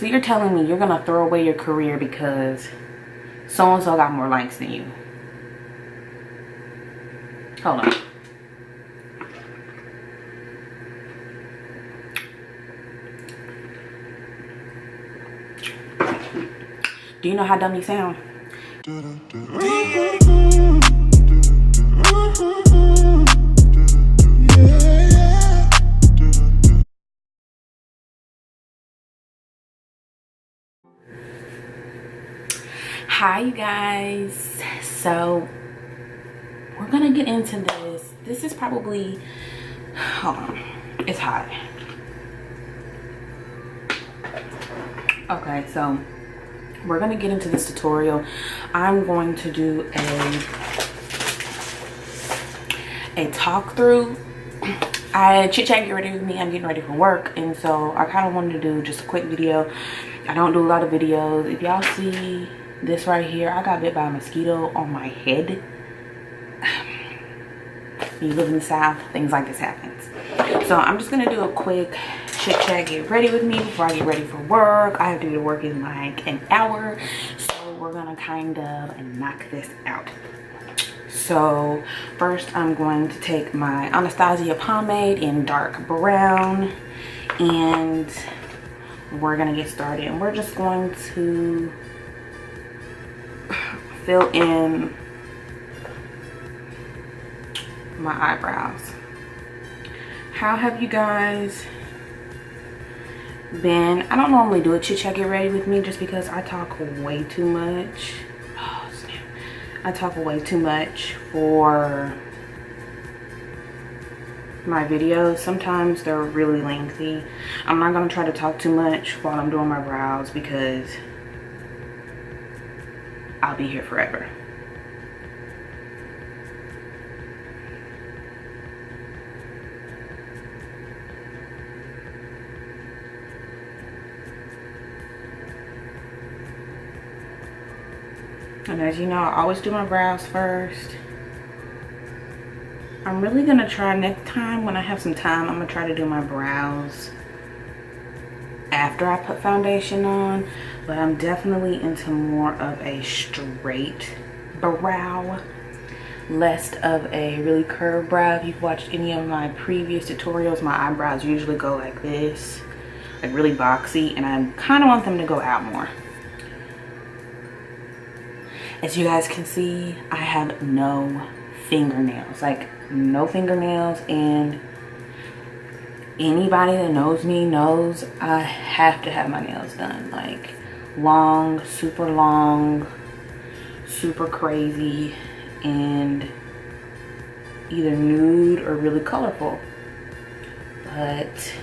So you're telling me you're gonna throw away your career because so-and-so got more likes than you? Hold on. Do you know how dumb you sound? Hi you guys. So we're gonna get into this. This is probably, hold on, it's hot. Okay, so we're gonna get into this tutorial. I'm going to do a talk through. I chit chat, get ready with me. I'm getting ready for work, and so I kind of wanted to do just a quick video. I don't do a lot of videos. If y'all see this right here, I got bit by a mosquito on my head. You live in the South, things like this happens. So I'm just gonna do a quick chit chat, get ready with me before I get ready for work. I have to be to work in like an hour, so we're gonna kind of knock this out. So first I'm going to take my Anastasia pomade in dark brown, and we're gonna get started. And we're just going to fill in my eyebrows. How have you guys been? I don't normally do a chit chat, get ready with me, just because I talk way too much. Oh snap. I talk way too much for my videos. Sometimes they're really lengthy. I'm not gonna try to talk too much while I'm doing my brows because I'll be here forever. And as you know, I always do my brows first. I'm really gonna try next time when I have some time, I'm gonna try to do my brows after I put foundation on. But I'm definitely into more of a straight brow, less of a really curved brow. If you've watched any of my previous tutorials, my eyebrows usually go like this, like really boxy, and I kind of want them to go out more. As you guys can see, I have no fingernails, like no fingernails, and anybody that knows me knows I have to have my nails done, like long, super crazy, and either nude or really colorful. But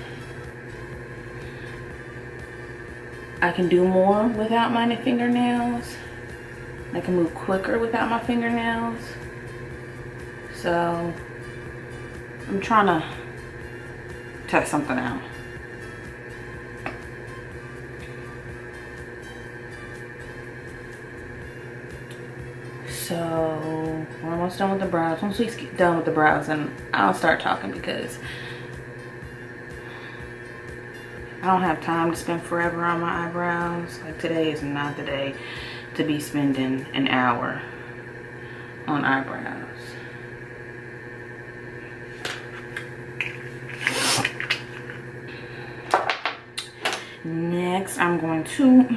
I can do more without my fingernails. I can move quicker without my fingernails. So I'm trying to test something out. So we're almost done with the brows. Once we get done with the brows, then I'll start talking, because I don't have time to spend forever on my eyebrows. Like, today is not the day to be spending an hour on eyebrows. Next, I'm going to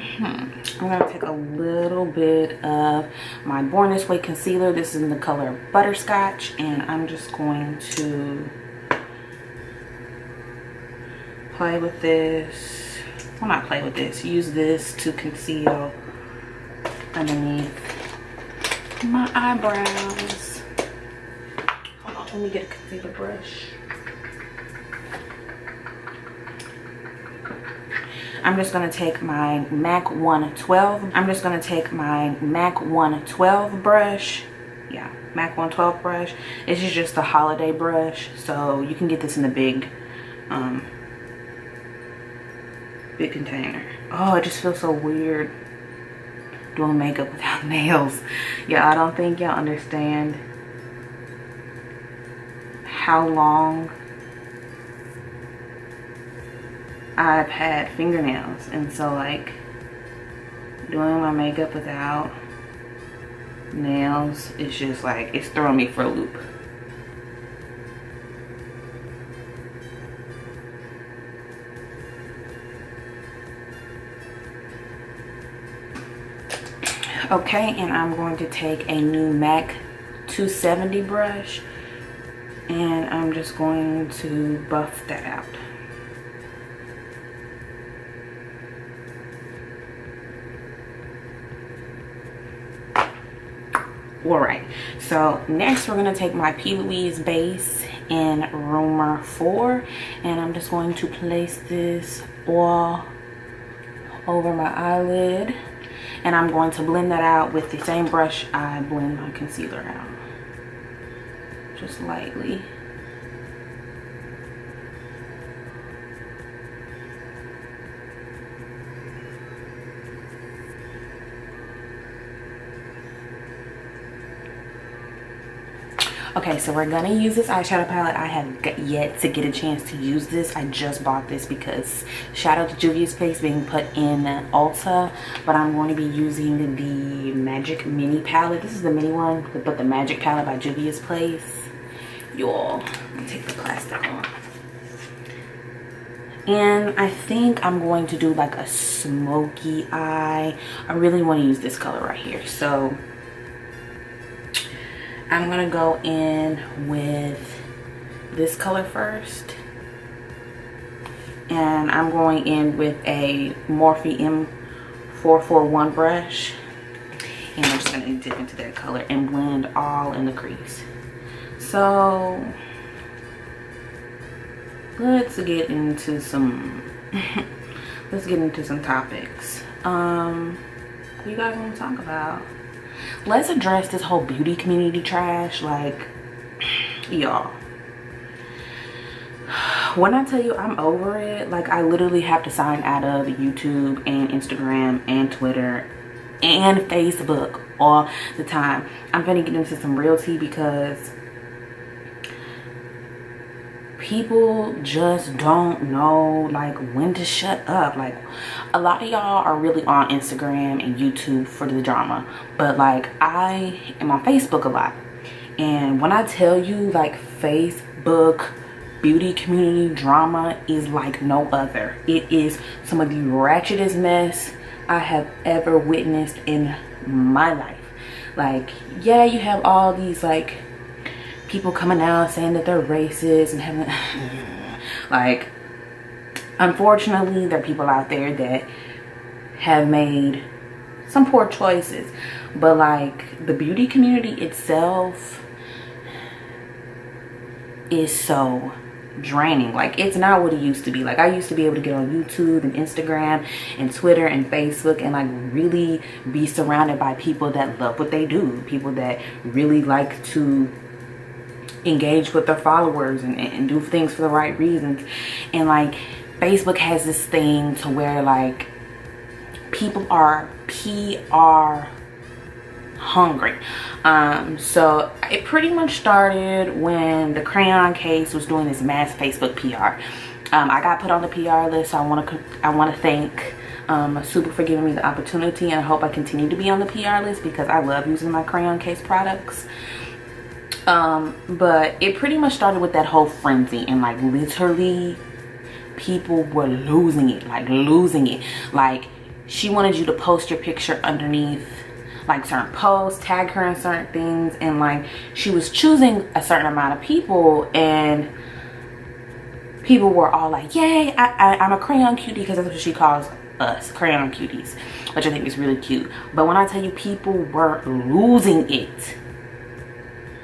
take a little bit of my Born This Way concealer. This is in the color Butterscotch, and I'm just going to play with this. Well, not play with this. Use this to conceal underneath my eyebrows. Hold on, let me get a concealer brush. I'm just going to take my MAC 112. I'm just going to take my MAC 112 brush. Yeah, MAC 112 brush. This is just a holiday brush, so you can get this in the big container. Oh, it just feels so weird doing makeup without nails. Yeah, I don't think y'all understand how long I've had fingernails, and so like doing my makeup without nails, it's just like, it's throwing me for a loop. Okay, and I'm going to take a new MAC 270 brush, and I'm just going to buff that out. Alright, so next we're going to take my p.louise base in Rumor 4, and I'm just going to place this all over my eyelid, and I'm going to blend that out with the same brush I blend my concealer out, just lightly. Okay, so we're gonna use this eyeshadow palette. I have yet to get a chance to use this. I just bought this because shout out to Juvia's Place being put in Ulta, but I'm going to be using the Magic Mini palette. This is the mini one, but the Magic palette by Juvia's Place. Y'all, let me take the plastic off. And I think I'm going to do like a smoky eye. I really want to use this color right here, so I'm gonna go in with this color first, and I'm going in with a Morphe M441 brush, and I'm just gonna dip into that color and blend all in the crease. So let's get into some topics. What you guys want to talk about? Let's address this whole beauty community trash. Like, y'all, when I tell you I'm over it, like I literally have to sign out of YouTube and Instagram and Twitter and Facebook all the time. I'm gonna get into some real tea because people just don't know like when to shut up. Like, a lot of y'all are really on Instagram and YouTube for the drama, but like I am on Facebook a lot, and when I tell you like Facebook beauty community drama is like no other. It is some of the ratchetest mess I have ever witnessed in my life. Like, yeah, you have all these like people coming out saying that they're racist and having like, unfortunately there are people out there that have made some poor choices, but like the beauty community itself is so draining. Like, it's not what it used to be. Like, I used to be able to get on YouTube and Instagram and Twitter and Facebook and like really be surrounded by people that love what they do, people that really like to engage with their followers and do things for the right reasons. And like Facebook has this thing to where like people are PR hungry. So it pretty much started when the crayon case was doing this mass Facebook PR. I got put on the PR list, so I want to thank Super for giving me the opportunity, and I hope I continue to be on the PR list because I love using my crayon case products. But it pretty much started with that whole frenzy, and like literally people were losing it. Like she wanted you to post your picture underneath like certain posts, tag her in certain things, and like she was choosing a certain amount of people, and people were all like, yay, I'm a crayon cutie, because that's what she calls us, crayon cuties, which I think is really cute. But when I tell you, people were losing it.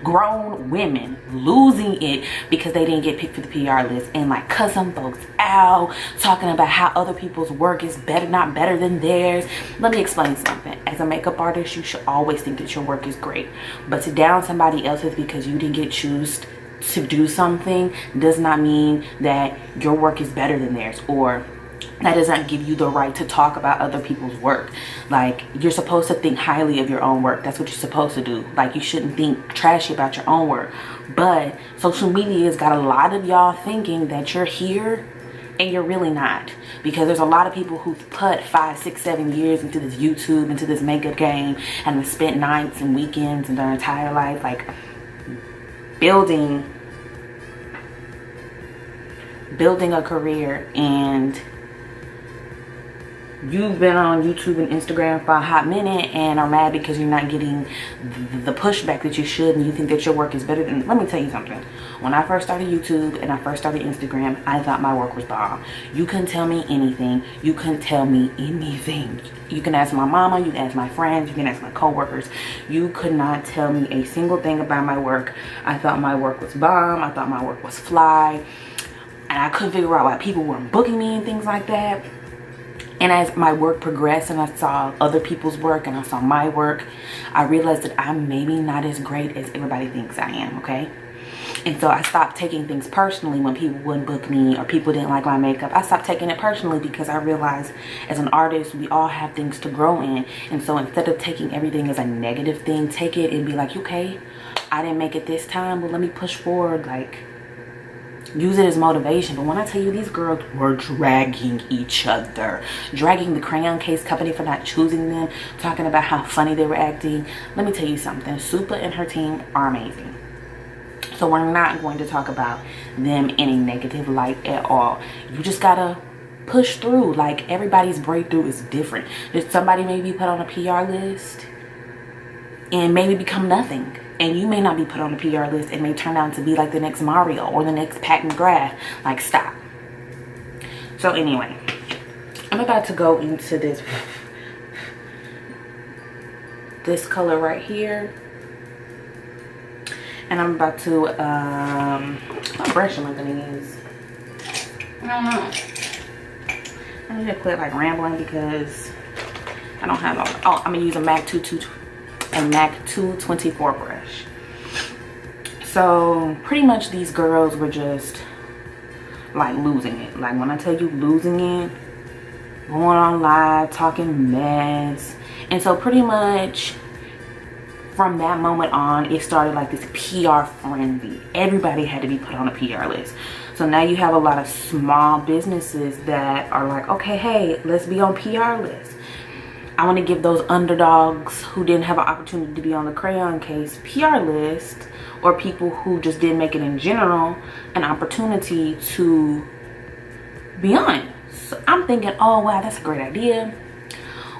Grown women losing it because they didn't get picked for the PR list, and like cussing folks out, talking about how other people's work is better, not better than theirs. Let me explain something. As a makeup artist, you should always think that your work is great, but to down somebody else's because you didn't get chosen to do something does not mean that your work is better than theirs, or that doesn't give you the right to talk about other people's work. Like, you're supposed to think highly of your own work. That's what you're supposed to do. Like, you shouldn't think trashy about your own work. But social media has got a lot of y'all thinking that you're here And you're really not, because there's a lot of people who've put 5, 6, 7 years into this YouTube, into this makeup game, and have spent nights and weekends and their entire life like building a career, and you've been on YouTube and Instagram for a hot minute and are mad because you're not getting the pushback that you should, and you think that your work is better than. Let me tell you something. When I first started YouTube and I first started Instagram, I thought my work was bomb. You couldn't tell me anything. You couldn't tell me anything. You can ask my mama, you can ask my friends, you can ask my coworkers. You could not tell me a single thing about my work. I thought my work was bomb. I thought my work was fly. And I couldn't figure out why people weren't booking me and things like that. And as my work progressed and I saw other people's work and I saw my work, I realized that I'm maybe not as great as everybody thinks I am, okay? And so I stopped taking things personally when people wouldn't book me or people didn't like my makeup. I stopped taking it personally because I realized as an artist, we all have things to grow in. And so instead of taking everything as a negative thing, take it and be like, okay, I didn't make it this time, but let me push forward, like, use it as motivation. But when I tell you, these girls were dragging each other, dragging the crayon case company for not choosing them, talking about how funny they were acting. Let me tell you something, Supa and her team are amazing. So we're not going to talk about them in a negative light at all. You just gotta push through. Like, everybody's breakthrough is different. There's somebody maybe put on a PR list and maybe become nothing. And you may not be put on a PR list and may turn out to be like the next Mario or the next Pat McGrath. Like, stop. So anyway, I'm about to go into this color right here. And I'm about to, what brush am I gonna use? I don't know. I need to quit like rambling because I don't have all. Oh, I'm gonna use a MAC 224 brush. So pretty much these girls were just like losing it. Like, when I tell you losing it, going on live, talking mess. And so pretty much from that moment on, it started like this PR frenzy. Everybody had to be put on a PR list. So now you have a lot of small businesses that are like, okay, hey, let's be on PR lists. I want to give those underdogs who didn't have an opportunity to be on the crayon case PR list, or people who just didn't make it in general, an opportunity to be on it. So I'm thinking, oh wow, that's a great idea.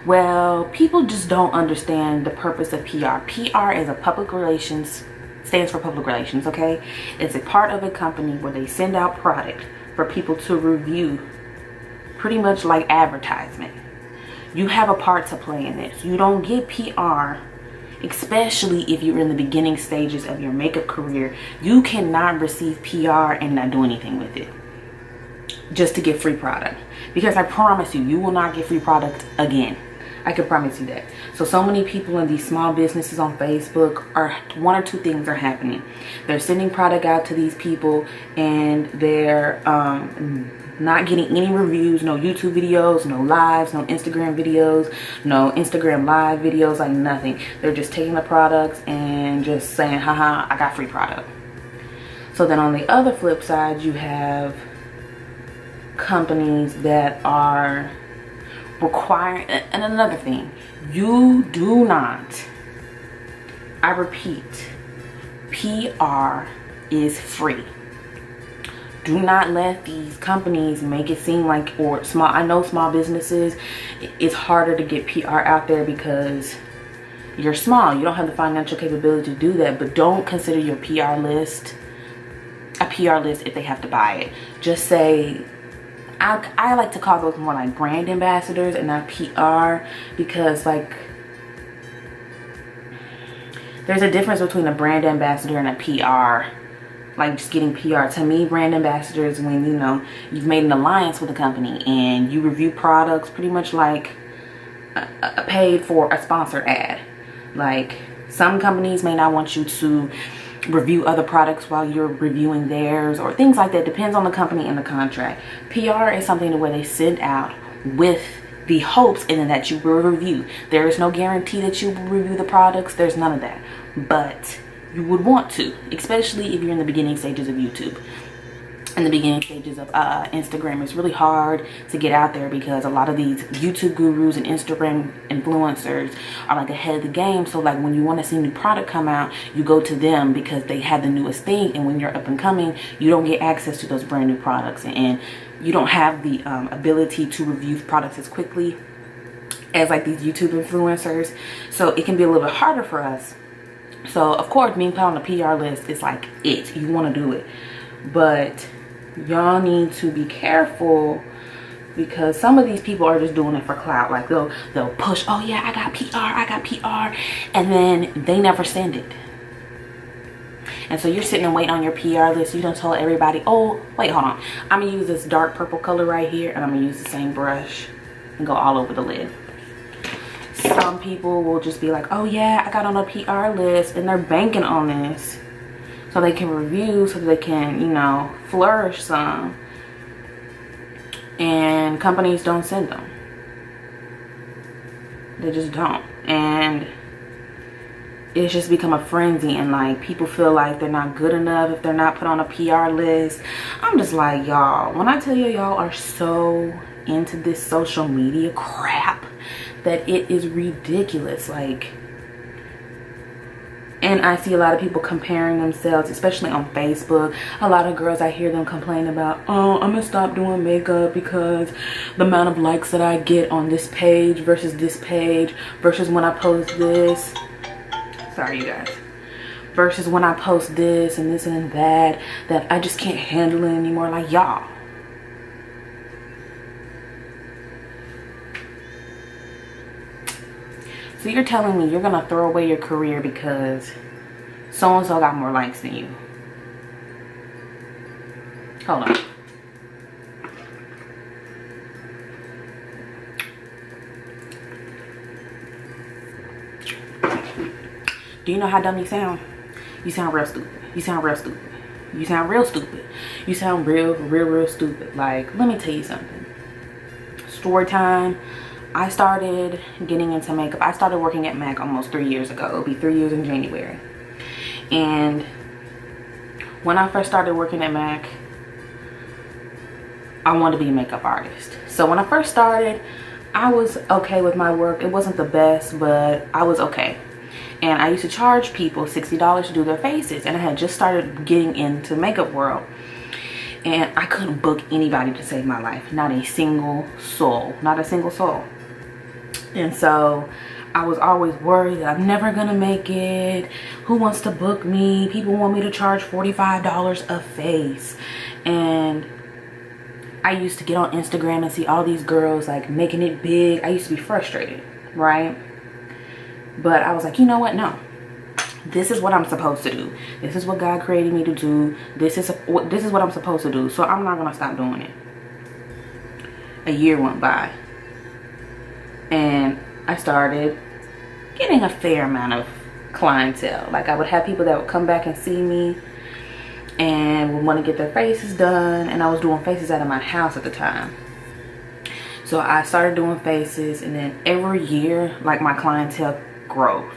Well, people just don't understand the purpose of PR. PR is a public relations, stands for public relations, okay? It's a part of a company where they send out product for people to review, pretty much like advertisement. You have a part to play in this. You don't get PR, especially if you're in the beginning stages of your makeup career. You cannot receive PR and not do anything with it just to get free product. Because I promise you, you will not get free product again. I can promise you that. So many people in these small businesses on Facebook are, one or two things are happening. They're sending product out to these people and they're not getting any reviews, no YouTube videos, no lives, no Instagram videos, no Instagram live videos, like nothing. They're just taking the products and just saying, haha, I got free product. So then on the other flip side, you have companies that are requiring, and another thing, you do not, I repeat, PR is free. Do not let these companies make it seem like, or small, I know small businesses, it's harder to get PR out there because you're small. You don't have the financial capability to do that, but don't consider your PR list a PR list if they have to buy it. Just say, I like to call those more like brand ambassadors and not PR, because like there's a difference between a brand ambassador and a PR. Like just getting PR. To me, brand ambassadors when, you know, you've made an alliance with a company and you review products pretty much like a paid for a sponsored ad. Like some companies may not want you to review other products while you're reviewing theirs or things like that. Depends on the company and the contract. PR is something the way they send out with the hopes and then that you will review. There is no guarantee that you will review the products. There's none of that. But you would want to, especially if you're in the beginning stages of YouTube. in the beginning stages of Instagram. It's really hard to get out there because a lot of these YouTube gurus and Instagram influencers are like ahead of the game. So like when you want to see new product come out, you go to them because they have the newest thing. And when you're up and coming, you don't get access to those brand new products, and you don't have the ability to review products as quickly as like these YouTube influencers. So it can be a little bit harder for us. So of course, being put on a PR list is like you want to do it, but y'all need to be careful because some of these people are just doing it for clout. Like they'll push, oh yeah, I got PR, and then they never send it. And so you're sitting and waiting on your PR list. You don't tell everybody, oh wait, hold on, I'm gonna use this dark purple color right here, and I'm gonna use the same brush and go all over the lid. Some people will just be like, oh yeah, I got on a PR list, and they're banking on this so they can review, so that they can, you know, flourish some. And companies don't send them. They just don't. And it's just become a frenzy, and like people feel like they're not good enough if they're not put on a PR list. I'm just like, y'all, when I tell you, y'all are so into this social media crap that it is ridiculous. Like, and I see a lot of people comparing themselves, especially on Facebook. A lot of girls, I hear them complain about, oh, I'm gonna stop doing makeup because the amount of likes that I get on this page versus this page versus when I post this. Sorry, you guys. Versus when I post this and this and that I just can't handle it anymore. Like, y'all. So you're telling me you're gonna throw away your career because so-and-so got more likes than you? Hold on. Do you know how dumb you sound? You sound real stupid. You sound real stupid. You sound real stupid. You sound real stupid. Like, let me tell you something. Story time. I started getting into makeup. I started working at MAC almost 3 years ago. It'll be 3 years in January. And when I first started working at MAC, I wanted to be a makeup artist. So when I first started, I was okay with my work. It wasn't the best, but I was okay. And I used to charge people $60 to do their faces. And I had just started getting into makeup world. And I couldn't book anybody to save my life. Not a single soul. Not a single soul. And so I was always worried that I'm never gonna make it. Who wants to book me? People want me to charge $45 a face. And I used to get on Instagram and see all these girls like making it big. I used to be frustrated, right? But I was like, you know what? No. This is what I'm supposed to do. This is what God created me to do. This is what I'm supposed to do. So I'm not gonna stop doing it. A year went by. And I started getting a fair amount of clientele. Like, I would have people that would come back and see me and would want to get their faces done. And I was doing faces out of my house at the time. So I started doing faces, and then every year, like, my clientele grew.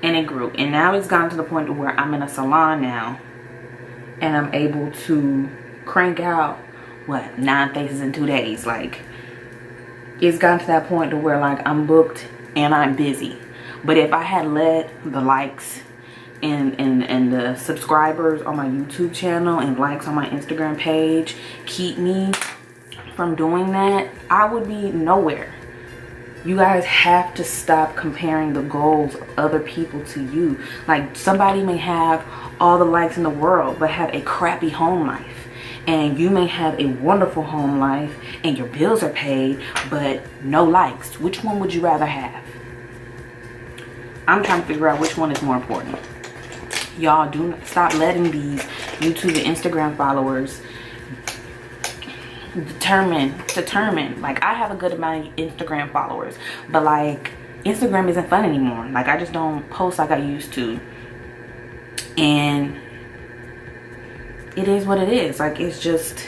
And it grew. And now it's gotten to the point where I'm in a salon now. And I'm able to crank out, what, 9 faces in 2 days. Like, it's gotten to that point to where like I'm booked and I'm busy. But if I had let the likes and the subscribers on my YouTube channel and likes on my Instagram page keep me from doing that, I would be nowhere. You guys have to stop comparing the goals of other people to you. Like, somebody may have all the likes in the world but have a crappy home life. And you may have a wonderful home life and your bills are paid, but no likes. Which one would you rather have? I'm trying to figure out which one is more important. Y'all, do not stop letting these YouTube and Instagram followers determine. Like, I have a good amount of Instagram followers, but like, Instagram isn't fun anymore. Like, I just don't post like I used to. And it is what it is. Like, it's just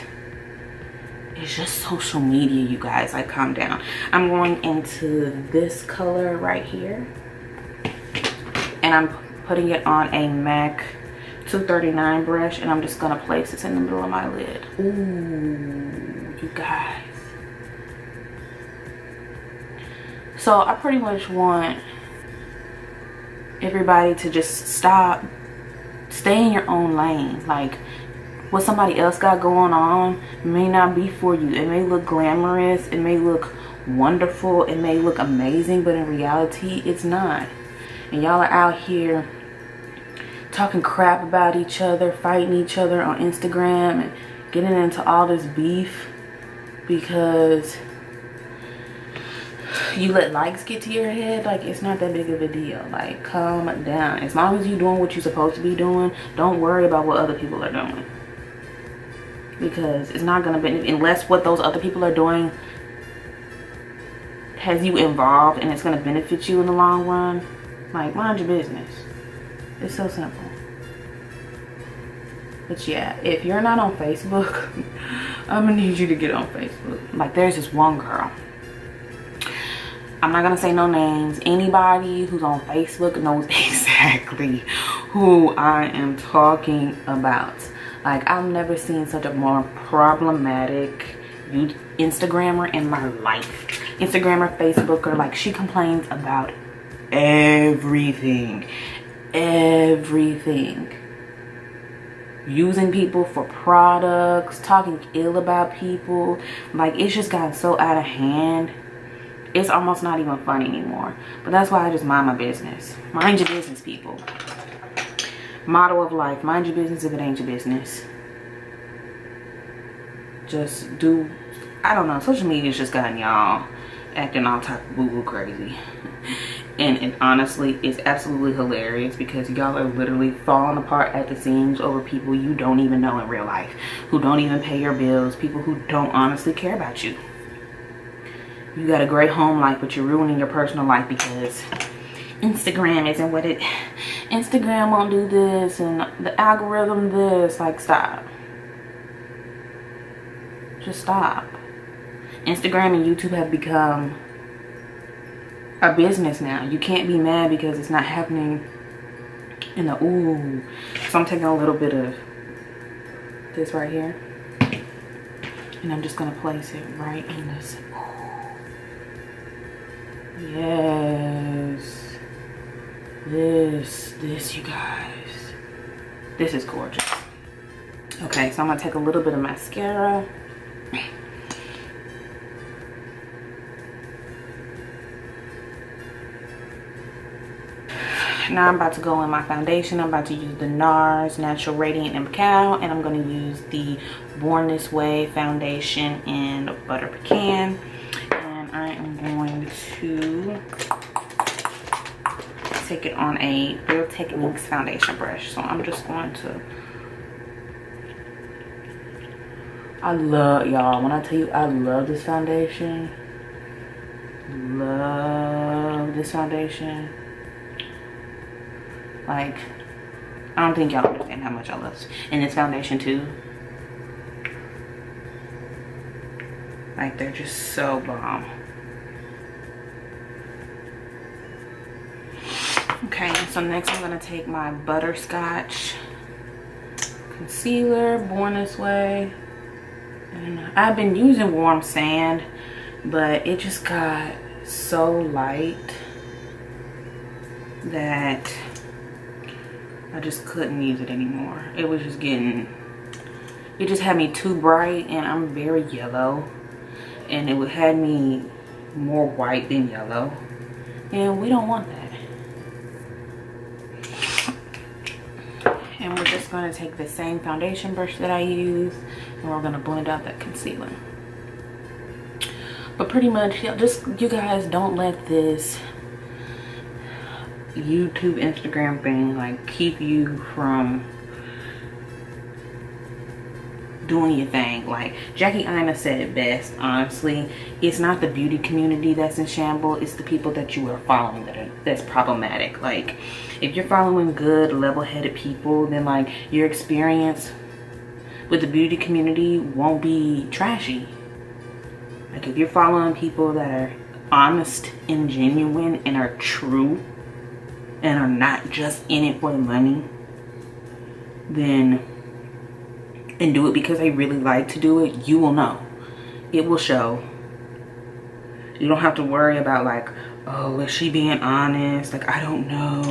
social media, you guys. Like, calm down. I'm going into this color right here, and I'm putting it on a MAC 239 brush, and I'm just gonna place this in the middle of my lid. Ooh, you guys. So I pretty much want everybody to just stop, stay in your own lane. Like, what somebody else got going on may not be for you. It may look glamorous, it may look wonderful, it may look amazing, but in reality it's not. And y'all are out here talking crap about each other, fighting each other on Instagram, and getting into all this beef because you let likes get to your head. Like, it's not that big of a deal. Like, calm down. As long as you're doing what you're supposed to be doing, don't worry about what other people are doing, because it's not gonna benefit unless what those other people are doing has you involved and it's gonna benefit you in the long run. Like, mind your business. It's so simple. But yeah, if you're not on Facebook, I'm gonna need you to get on Facebook. Like, there's this one girl, I'm not gonna say no names. Anybody who's on Facebook knows exactly who I am talking about. Like, I've never seen such a more problematic Instagrammer in my life. Instagrammer, Facebooker. Like, she complains about everything. Everything. Using people for products, talking ill about people. Like, it's just gotten so out of hand. It's almost not even fun anymore. But that's why I just mind my business. Mind your business, people. Motto of life: mind your business if it ain't your business. Just do, I don't know, social media's just gotten y'all acting all type of boo-boo crazy. And it honestly is absolutely hilarious because y'all are literally falling apart at the seams over people you don't even know in real life, who don't even pay your bills, people who don't honestly care about you. You got a great home life, but you're ruining your personal life because Instagram isn't what it, Instagram won't do this and the algorithm this. Like, stop. Just stop. Instagram and YouTube have become a business now. You can't be mad because it's not happening in the ooh. So I'm taking a little bit of this right here, and I'm just gonna place it right in this. Yes, this you guys, this is gorgeous. Okay, so I'm gonna take a little bit of mascara. Now I'm about to go in my foundation. I'm about to use the NARS Natural Radiant and Cacao, and I'm going to use the Born This Way foundation in Butter Pecan. And I am going to take it on a Real Techniques foundation brush. So I'm just going to, I love, y'all, when I tell you I love this foundation, love this foundation. Like, I don't think y'all understand how much I love this. And this foundation too. Like, they're just so bomb. Okay, so next I'm gonna take my Butterscotch concealer, Born This Way. And I've been using Warm Sand, but it just got so light that I just couldn't use it anymore. It was just getting, it just had me too bright, and I'm very yellow, and it would had me more white than yellow, and we don't want that. And we're just going to take the same foundation brush that I use, and we're going to blend out that concealer. But pretty much, just, you guys, don't let this YouTube, Instagram thing like keep you from doing your thing. Like, Jackie Aina said it best, honestly. It's not the beauty community that's in shambles, it's the people that you are following that's problematic. Like, if you're following good, level-headed people, then like your experience with the beauty community won't be trashy. Like, if you're following people that are honest and genuine and are true and are not just in it for the money, then and do it because they really like to do it, you will know. It will show. You don't have to worry about like, oh, is she being honest? Like, I don't know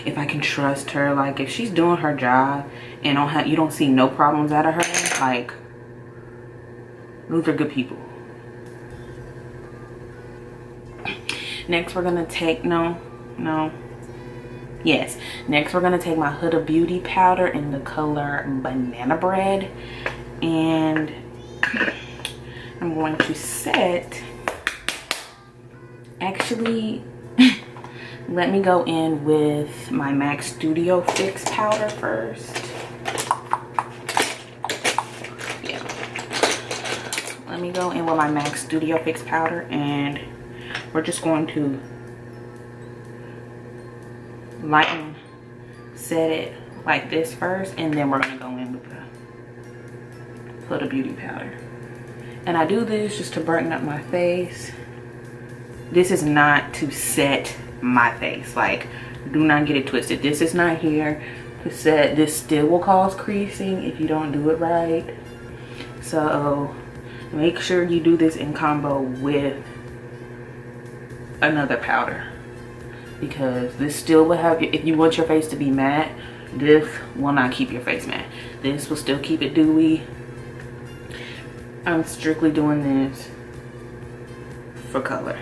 if I can trust her. Like, if she's doing her job and you don't see no problems out of her, like, those are good people. Next, we're gonna take, next we're gonna take my Huda Beauty powder in the color Banana Bread, and I'm going to set, actually, let me go in with my MAC Studio Fix powder first. Yeah, let me go in with my MAC Studio Fix powder, and we're just going to lighten, set it like this first, and then we're going to go in with the Huda Beauty powder. And I do this just to brighten up my face. This is not to set my face. Like, do not get it twisted. This is not here to set. This still will cause creasing if you don't do it right. So make sure you do this in combo with another powder, because this still will have if you want your face to be matte, this will not keep your face matte. This will still keep it dewy. I'm strictly doing this for color,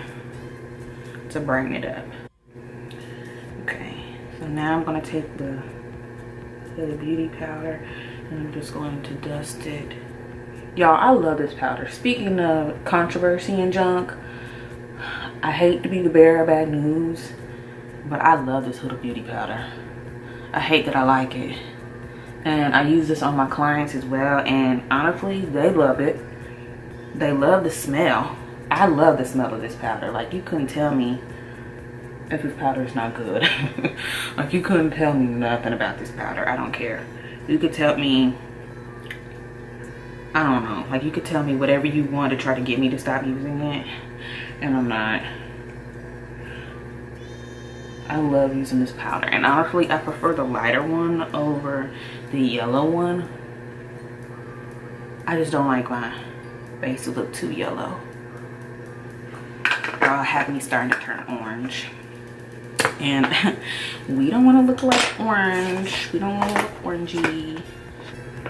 to brighten it up. Okay, so now I'm gonna take the beauty powder and I'm just going to dust it. Y'all, I love this powder. Speaking of controversy and junk, I hate to be the bearer of bad news, but I love this Huda Beauty powder. I hate that I like it. And I use this on my clients as well, and honestly, they love it. They love the smell. I love the smell of this powder. Like, you couldn't tell me if this powder is not good. Like, you couldn't tell me nothing about this powder. I don't care. You could tell me, I don't know, like, you could tell me whatever you want to try to get me to stop using it, and I'm not. I love using this powder, and honestly, I prefer the lighter one over the yellow one. I just don't like my face to look too yellow. Y'all have me starting to turn orange, and we don't want to look like orange. We don't want to look orangey.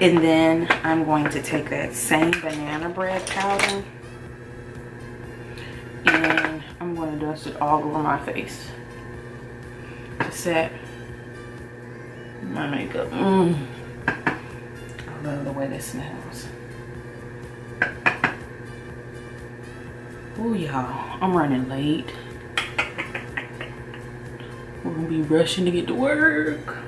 And then I'm going to take that same Banana Bread powder and I'm going to dust it all over my face to set my makeup. I love the way this smells. Oh, y'all, I'm running late. We're gonna be rushing to get to work.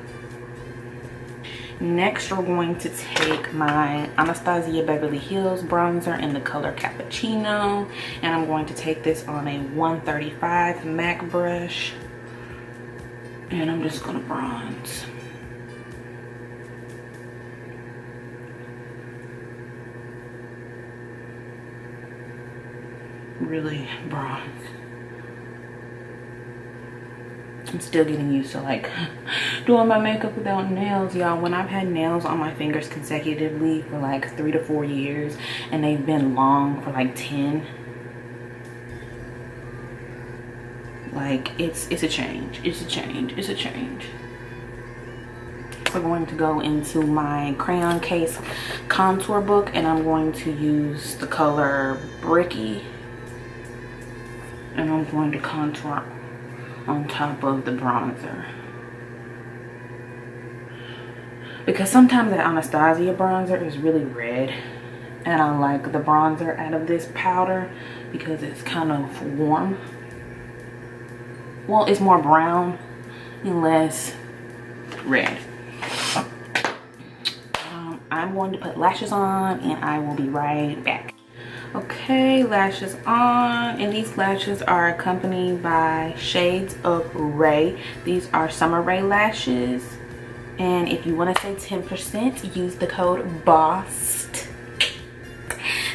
Next, we're going to take my Anastasia Beverly Hills bronzer in the color Cappuccino, and I'm going to take this on a 135 MAC brush, and I'm just gonna bronze. Really bronze. I'm still getting used to like doing my makeup without nails, y'all. When I've had nails on my fingers consecutively for like 3 to 4 years, and they've been long for like 10, like it's a change. It's a change. It's a change. We're going to go into my crayon case contour book, and I'm going to use the color Bricky, and I'm going to contour on top of the bronzer, because sometimes that Anastasia bronzer is really red, and I like the bronzer out of this powder because it's kind of warm. Well, it's more brown and less red. I'm going to put lashes on, and I will be right back. Okay, lashes on, and these lashes are accompanied by Shades of Ray. These are Summer Ray lashes, and if you want to say 10%, use the code BOSSED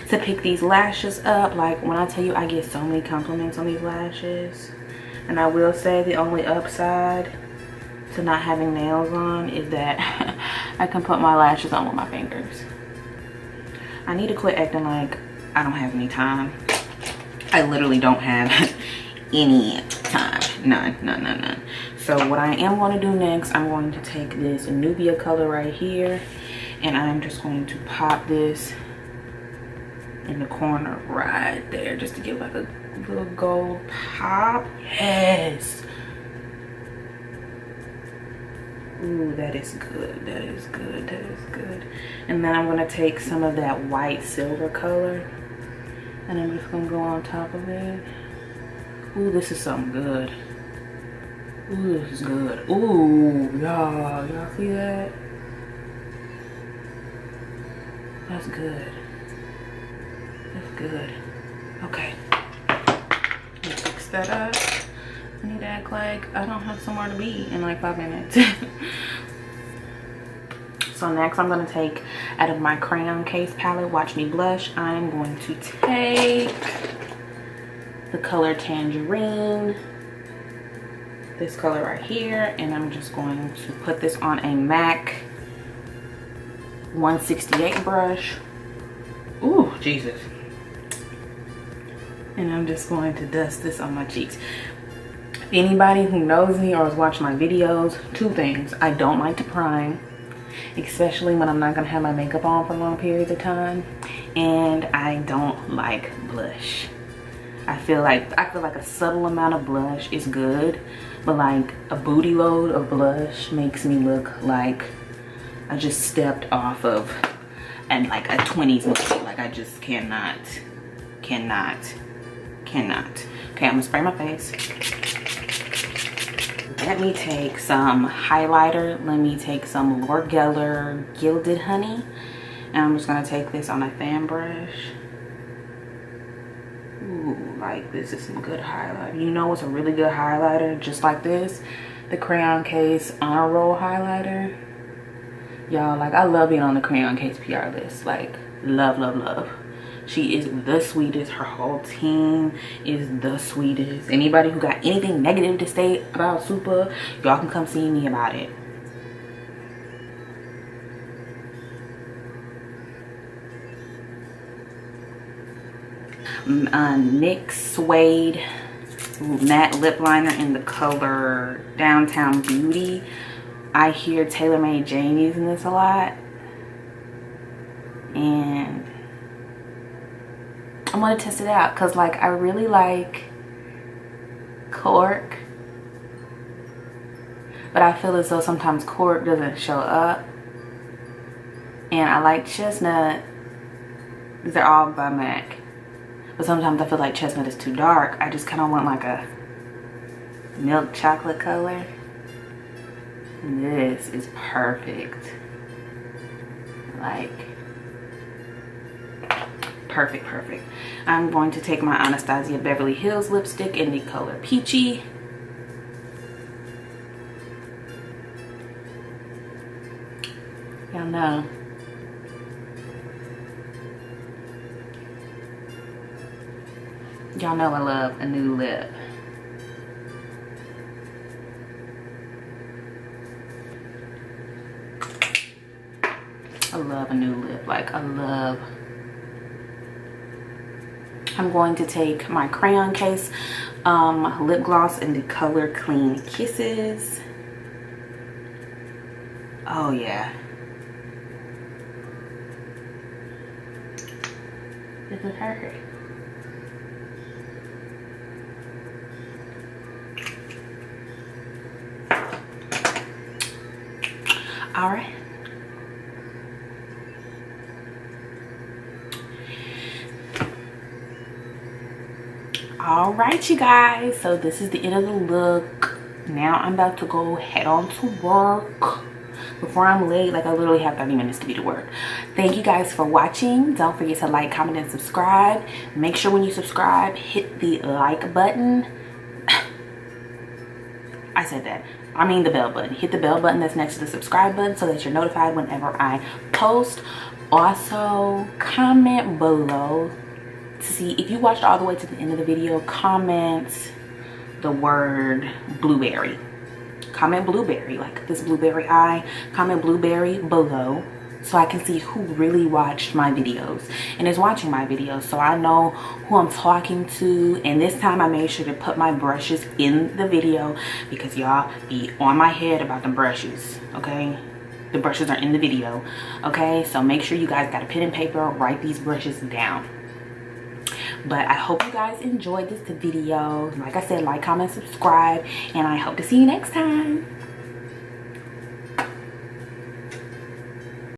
to pick these lashes up. Like, when I tell you, I get so many compliments on these lashes, and I will say the only upside to not having nails on is that I can put my lashes on with my fingers. I need to quit acting like I don't have any time. I literally don't have any time. None. So what I am going to do next, I'm going to take this Nubia color right here, and I'm just going to pop this in the corner right there, just to give like a little gold pop. Yes. Ooh, that is good. That is good. That is good. And then I'm going to take some of that white silver color, and I'm just going to go on top of it. Ooh, this is something good. Ooh, this is good. Ooh, y'all see that? That's good. That's good. Okay. Let's fix that up. I need to act like I don't have somewhere to be in like 5 minutes. So next I'm going to take, out of my crayon case palette, Watch Me Blush, I'm going to take the color Tangerine, this color right here, and I'm just going to put this on a MAC 168 brush. Ooh, Jesus. And I'm just going to dust this on my cheeks. Anybody who knows me or has watched my videos, 2 things: I don't like to prime, especially when I'm not gonna have my makeup on for long periods of time, and I don't like blush. I feel like a subtle amount of blush is good, but like a booty load of blush makes me look like I just stepped off of and like a 20s movie. Like I just cannot. Okay, I'm gonna spray my face. Let me take some highlighter. Let me take some Lord Geller Gilded Honey, and I'm just gonna take this on a fan brush. Ooh, like this is some good highlighter. You know what's a really good highlighter? Just like this, the Crayon Case Honor Roll highlighter. Y'all, like I love being on the Crayon Case PR list. Like love. She is the sweetest. Her whole team is the sweetest. Anybody who got anything negative to say about Super, y'all can come see me about it. NYX Suede matte lip liner in the color Downtown Beauty. I hear TaylorMade Jane using this a lot, and I'm gonna test it out because like I really like cork, but I feel as though sometimes cork doesn't show up, and I like chestnut. These are all by MAC, but sometimes I feel like chestnut is too dark. I just kind of want like a milk chocolate color. And this is perfect. Like perfect. I'm going to take my Anastasia Beverly Hills lipstick in the color Peachy. Y'all know. Y'all know I love a new lip. I love a new lip. Like I love. I'm going to take my Crayon Case lip gloss in the color Clean Kisses. Oh yeah. This is her. All right. All right, you guys, so this is the end of the look. Now I'm about to go head on to work before I'm late. Like I literally have 30 minutes to be to work. Thank you guys for watching. Don't forget to like, comment, and subscribe. Make sure when you subscribe, hit the like button. I said that. I mean the bell button. Hit the bell button that's next to the subscribe button so that you're notified whenever I post. Also, comment below to see if you watched all the way to the end of the video. Comment the word blueberry. comment blueberry, like this blueberry eye, comment blueberry below, so I can see who really watched my videos and is watching my videos, so I know who I'm talking to. And this time I made sure to put my brushes in the video because y'all be on my head about the brushes, okay? The brushes are in the video, okay? So make sure you guys got a pen and paper, write these brushes down. But I hope you guys enjoyed this video. Like I said, like, comment, subscribe, and I hope to see you next time.